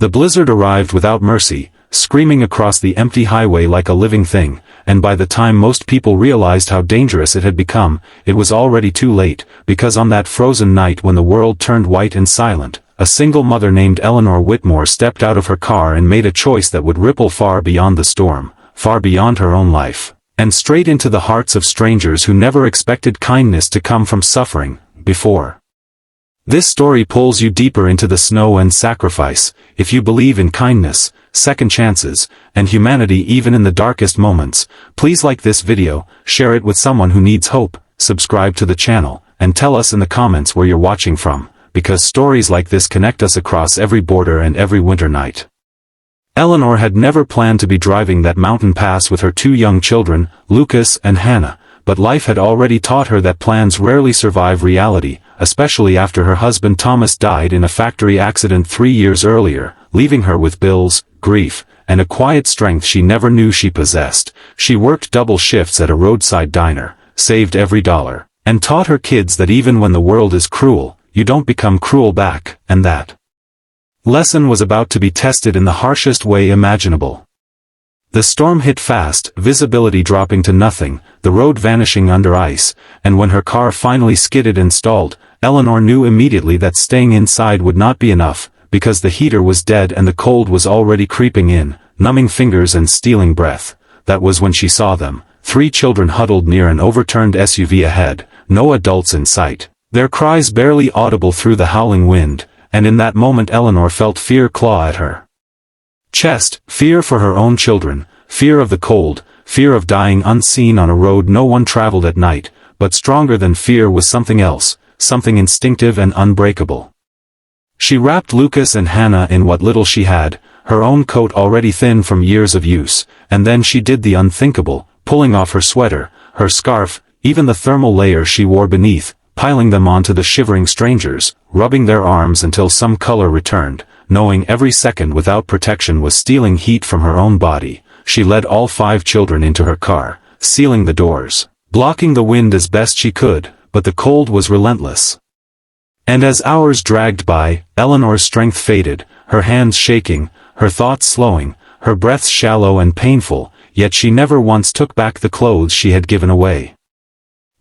The blizzard arrived without mercy, screaming across the empty highway like a living thing, and by the time most people realized how dangerous it had become, it was already too late, because on that frozen night when the world turned white and silent, a single mother named Eleanor Whitmore stepped out of her car and made a choice that would ripple far beyond the storm, far beyond her own life, and straight into the hearts of strangers who never expected kindness to come from suffering before. This story pulls you deeper into the snow and sacrifice, if you believe in kindness, second chances, and humanity even in the darkest moments. Please like this video, share it with someone who needs hope, subscribe to the channel, and tell us in the comments where you're watching from, because stories like this connect us across every border and every winter night. Eleanor had never planned to be driving that mountain pass with her two young children, Lucas and Hannah, but life had already taught her that plans rarely survive reality, especially after her husband Thomas died in a factory accident 3 years earlier, leaving her with bills, grief, and a quiet strength she never knew she possessed. She worked double shifts at a roadside diner, saved every dollar, and taught her kids that even when the world is cruel, you don't become cruel back, and that lesson was about to be tested in the harshest way imaginable. The storm hit fast, visibility dropping to nothing, the road vanishing under ice, and when her car finally skidded and stalled, Eleanor knew immediately that staying inside would not be enough, because the heater was dead and the cold was already creeping in, numbing fingers and stealing breath. That was when she saw them, 3 children huddled near an overturned SUV ahead, no adults in sight, their cries barely audible through the howling wind, and in that moment Eleanor felt fear claw at her chest, fear for her own children, fear of the cold, fear of dying unseen on a road no one traveled at night, but stronger than fear was something else, something instinctive and unbreakable. She wrapped Lucas and Hannah in what little she had, her own coat already thin from years of use, and then she did the unthinkable, pulling off her sweater, her scarf, even the thermal layer she wore beneath, piling them onto the shivering strangers, rubbing their arms until some color returned. Knowing every second without protection was stealing heat from her own body, she led all 5 children into her car, sealing the doors, blocking the wind as best she could, but the cold was relentless. And as hours dragged by, Eleanor's strength faded, her hands shaking, her thoughts slowing, her breaths shallow and painful, yet she never once took back the clothes she had given away.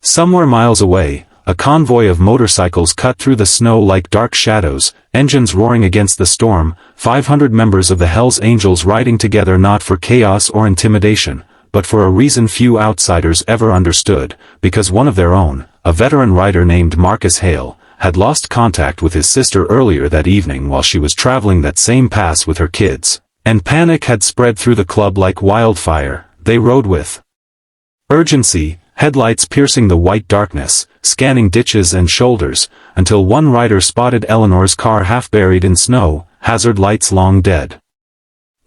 Somewhere miles away, a convoy of motorcycles cut through the snow like dark shadows, engines roaring against the storm, 500 members of the Hells Angels riding together not for chaos or intimidation, but for a reason few outsiders ever understood, because one of their own, a veteran rider named Marcus Hale, had lost contact with his sister earlier that evening while she was traveling that same pass with her kids, and panic had spread through the club like wildfire. They rode with urgency, headlights piercing the white darkness, scanning ditches and shoulders, until one rider spotted Eleanor's car half buried in snow, hazard lights long dead.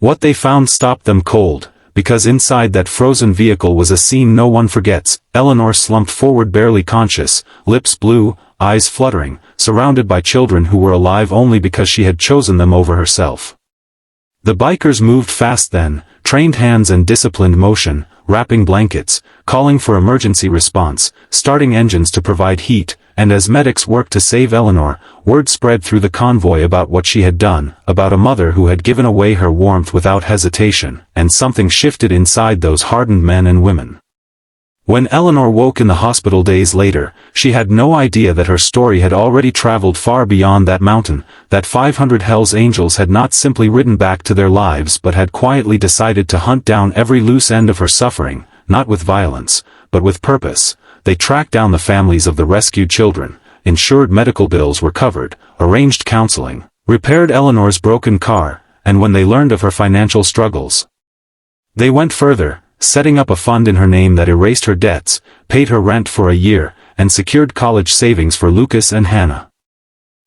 What they found stopped them cold, because inside that frozen vehicle was a scene no one forgets. Eleanor slumped forward barely conscious, lips blue, eyes fluttering, surrounded by children who were alive only because she had chosen them over herself. The bikers moved fast then, trained hands and disciplined motion, wrapping blankets, calling for emergency response, starting engines to provide heat, and as medics worked to save Eleanor, word spread through the convoy about what she had done, about a mother who had given away her warmth without hesitation, and something shifted inside those hardened men and women. When Eleanor woke in the hospital days later, she had no idea that her story had already traveled far beyond that mountain, that 500 Hells Angels had not simply ridden back to their lives but had quietly decided to hunt down every loose end of her suffering, not with violence, but with purpose. They tracked down the families of the rescued children, ensured medical bills were covered, arranged counseling, repaired Eleanor's broken car, and when they learned of her financial struggles, they went further, setting up a fund in her name that erased her debts, paid her rent for a year, and secured college savings for Lucas and Hannah.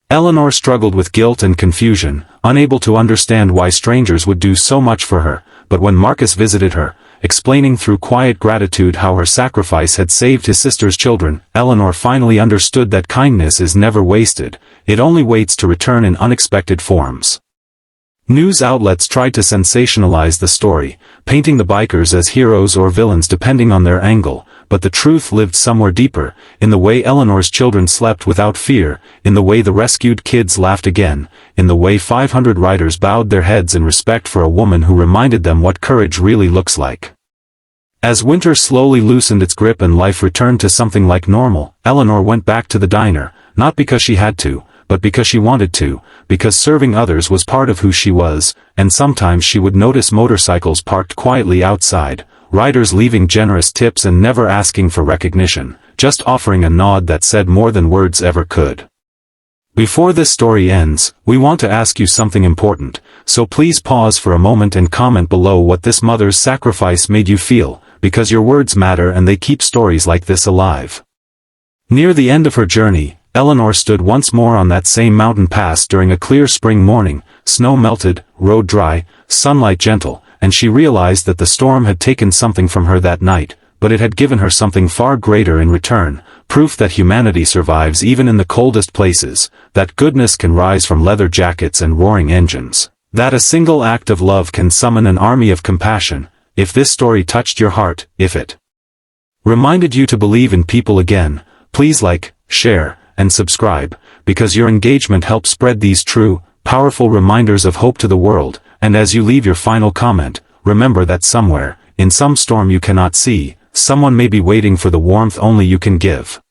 Eleanor struggled with guilt and confusion, unable to understand why strangers would do so much for her, but when Marcus visited her, explaining through quiet gratitude how her sacrifice had saved his sister's children, Eleanor finally understood that kindness is never wasted, it only waits to return in unexpected forms. News outlets tried to sensationalize the story, painting the bikers as heroes or villains depending on their angle, but the truth lived somewhere deeper, in the way Eleanor's children slept without fear, in the way the rescued kids laughed again, in the way 500 riders bowed their heads in respect for a woman who reminded them what courage really looks like. As winter slowly loosened its grip and life returned to something like normal, Eleanor went back to the diner, not because she had to, but because she wanted to, because serving others was part of who she was, and sometimes she would notice motorcycles parked quietly outside, riders leaving generous tips and never asking for recognition, just offering a nod that said more than words ever could. Before this story ends, we want to ask you something important, so please pause for a moment and comment below what this mother's sacrifice made you feel, because your words matter and they keep stories like this alive. Near the end of her journey, Eleanor stood once more on that same mountain pass during a clear spring morning, snow melted, road dry, sunlight gentle, and she realized that the storm had taken something from her that night, but it had given her something far greater in return, proof that humanity survives even in the coldest places, that goodness can rise from leather jackets and roaring engines, that a single act of love can summon an army of compassion. If this story touched your heart, if it reminded you to believe in people again, please like, share, and subscribe, because your engagement helps spread these true, powerful reminders of hope to the world, and as you leave your final comment, remember that somewhere, in some storm you cannot see, someone may be waiting for the warmth only you can give.